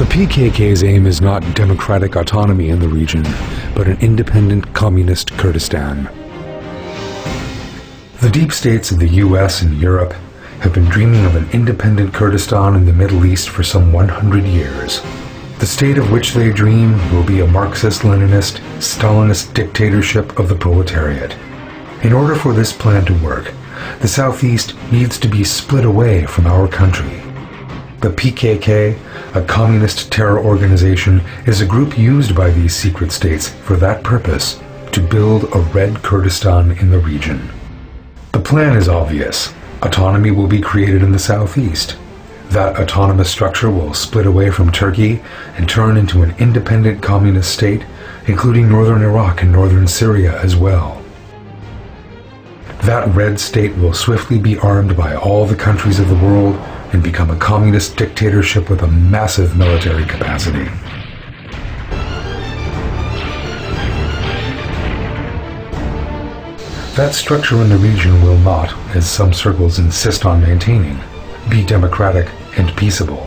The PKK's aim is not democratic autonomy in the region, but an independent communist Kurdistan. The deep states of the US and Europe have been dreaming of an independent Kurdistan in the Middle East for some 100 years. The state of which they dream will be a Marxist-Leninist, Stalinist dictatorship of the proletariat. In order for this plan to work, the Southeast needs to be split away from our country. The PKK, a communist terror organization, is a group used by these secret states for that purpose, to build a Red Kurdistan in the region. The plan is obvious. Autonomy will be created in the southeast. That autonomous structure will split away from Turkey and turn into an independent communist state, including northern Iraq and northern Syria as well. That red state will swiftly be armed by all the countries of the world and become a communist dictatorship with a massive military capacity. That structure in the region will not, as some circles insist on maintaining, be democratic and peaceable.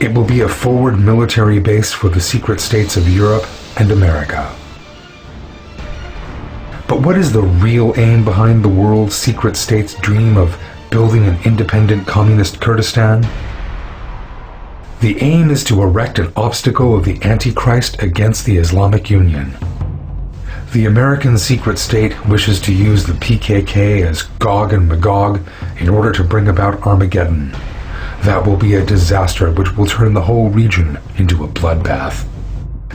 It will be a forward military base for the secret states of Europe and America. But what is the real aim behind the world's secret states' dream of building an independent communist Kurdistan? The aim is to erect an obstacle of the Antichrist against the Islamic Union. The American secret state wishes to use the PKK as Gog and Magog in order to bring about Armageddon. That will be a disaster which will turn the whole region into a bloodbath.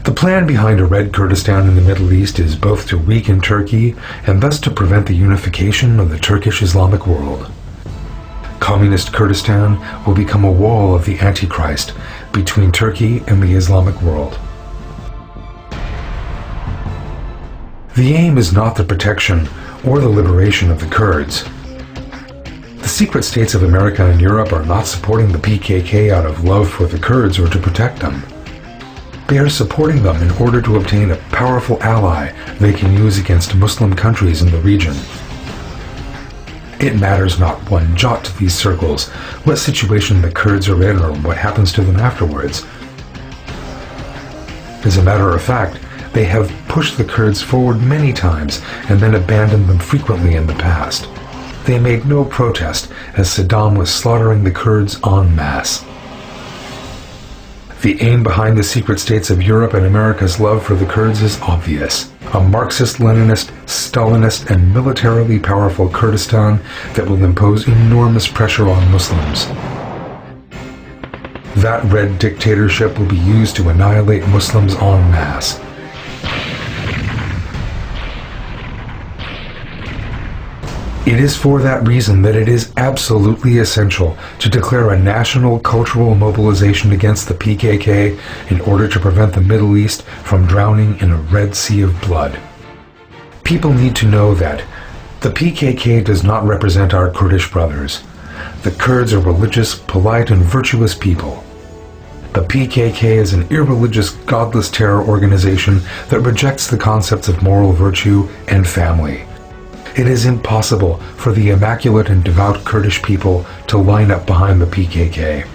The plan behind a Red Kurdistan in the Middle East is both to weaken Turkey and thus to prevent the unification of the Turkish Islamic world. Communist Kurdistan will become a wall of the Antichrist between Turkey and the Islamic world. The aim is not the protection or the liberation of the Kurds. The secret states of America and Europe are not supporting the PKK out of love for the Kurds or to protect them. They are supporting them in order to obtain a powerful ally they can use against Muslim countries in the region. It matters not one jot to these circles what situation the Kurds are in or what happens to them afterwards. As a matter of fact, they have pushed the Kurds forward many times and then abandoned them frequently in the past. They made no protest as Saddam was slaughtering the Kurds en masse. The aim behind the secret states of Europe and America's love for the Kurds is obvious. A Marxist-Leninist, Stalinist, and militarily powerful Kurdistan that will impose enormous pressure on Muslims. That red dictatorship will be used to annihilate Muslims en masse. It is for that reason that it is absolutely essential to declare a national cultural mobilization against the PKK in order to prevent the Middle East from drowning in a red sea of blood. People need to know that the PKK does not represent our Kurdish brothers. The Kurds are religious, polite, and virtuous people. The PKK is an irreligious, godless terror organization that rejects the concepts of moral virtue and family. It is impossible for the immaculate and devout Kurdish people to line up behind the PKK.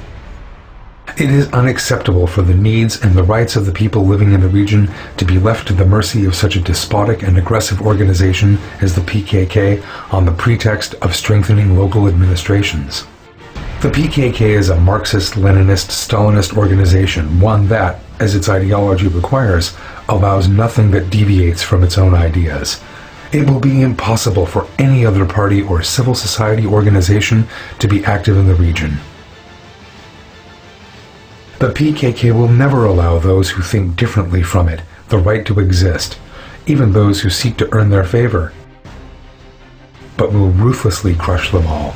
It is unacceptable for the needs and the rights of the people living in the region to be left to the mercy of such a despotic and aggressive organization as the PKK on the pretext of strengthening local administrations. The PKK is a Marxist-Leninist, Stalinist organization, one that, as its ideology requires, allows nothing that deviates from its own ideas. It will be impossible for any other party or civil society organization to be active in the region. The PKK will never allow those who think differently from it the right to exist, even those who seek to earn their favor, but will ruthlessly crush them all.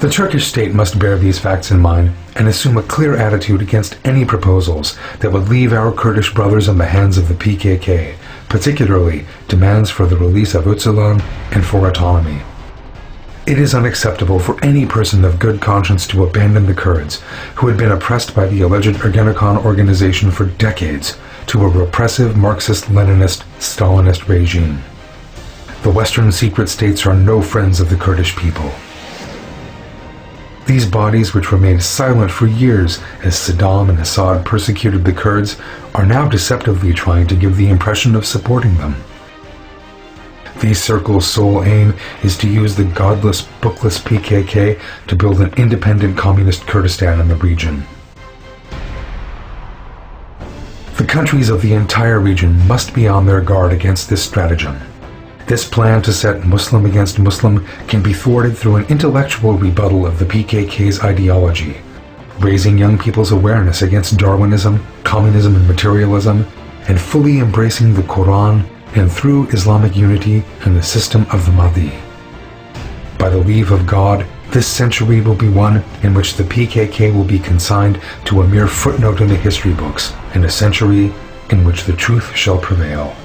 The Turkish state must bear these facts in mind and assume a clear attitude against any proposals that would leave our Kurdish brothers in the hands of the PKK, particularly demands for the release of Öcalan and for autonomy. It is unacceptable for any person of good conscience to abandon the Kurds, who had been oppressed by the alleged Ergenekon organization for decades, to a repressive Marxist-Leninist, Stalinist regime. The Western secret states are no friends of the Kurdish people. These bodies, which remained silent for years as Saddam and Assad persecuted the Kurds, are now deceptively trying to give the impression of supporting them. These circles' sole aim is to use the godless, bookless PKK to build an independent communist Kurdistan in the region. The countries of the entire region must be on their guard against this stratagem. This plan to set Muslim against Muslim can be thwarted through an intellectual rebuttal of the PKK's ideology, raising young people's awareness against Darwinism, communism and materialism, and fully embracing the Quran and through Islamic unity and the system of the Mahdi. By the leave of God, this century will be one in which the PKK will be consigned to a mere footnote in the history books, and a century in which the truth shall prevail.